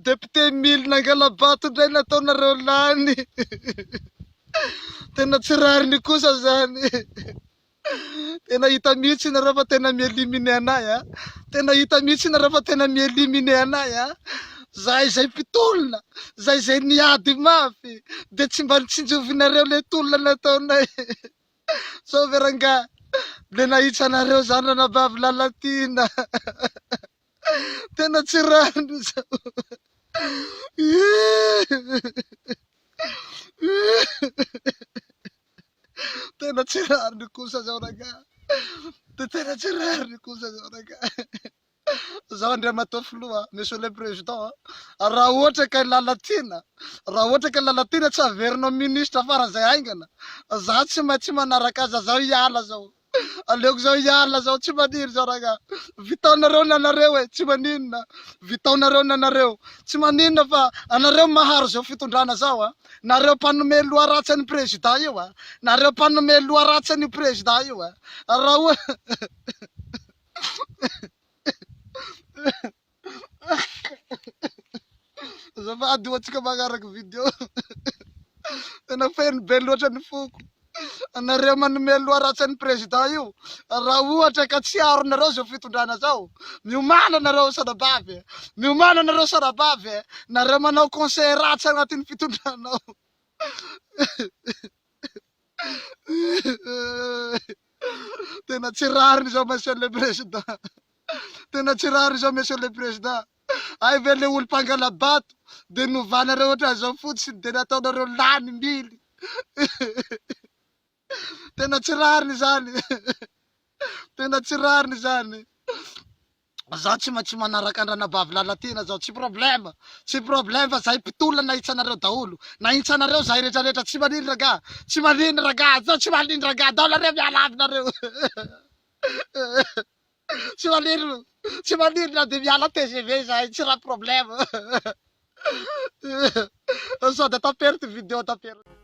Depute milina Angalabato indray nataonareo lany. Tena tsy rariny kosa zany. Tena hita mihitsy nareo fa tena mielimine anay a. Tena hita mihitsy nareo fa tena mielimine anay a. Zahay izay mpitolona, zahay izay niady mafy, de tsy mba nitsinjovinareo le tolona nataonay. Sao veranga le nahitsy anareo zany ranabavy Lalatina. Tena tsy rariny zao. Tena tsy rariny kosa zao raga. Tena tsy rariny kosa zao raga. Zao Andriamatoa filoha, monsieur le président, raha ohatra ka Lalatina, raha ohatra ka Lalatina tsy averinao ministra faran'izay aingana, za tsy maintsy manaraka aza zao hiala zao. Aleoko zao hiala zao, tsy maniry zao raga. Vitaonareo nanareo e, tsy maninona. Vitaonareo nanareo. Tsy maninona fa anareo maharo zao fitondrana zao a. Nareo mpanome loha ratsy an'ny président io a. Nareo mpanome loha ratsy an'ny président io a. Raha azafady ohatsika magnaraky video. Tena feno be loatra ny foko. Anareo manome loha ratsy an'ny président io. Raha ohatra ka tsy aronareo zao fitondrana zao, miomana nareo sarabavy. Miomana nareo sarabavy. Nareo manao conseil ratsy agnatin'ny fitondranao. Tena tsy rariny zao monsieur le président. Tena tsy rariny zao monsieur le président. Ay ve le olo Mpangalabato de novanareo ohatra zao fotsiny de nataonareo lany mily. Tena tsy rariny zany. Tena tsy rariny zany. Zaho tsy maintsy manaraka andranabavy Lalatina zao, tsy problème. Tsy problème fa zahay mpitolona nahitsy anareo daholo. Nahitsy anareo zahay rehetrarehetra, tsy manino raga. Tsy manino raga, zao tsy manino raga. Dao nareo miala avinareo. Tsy manino. Tsy manino na de miala TGV zahay, tsy raha problème. Sao de taperto video taperto.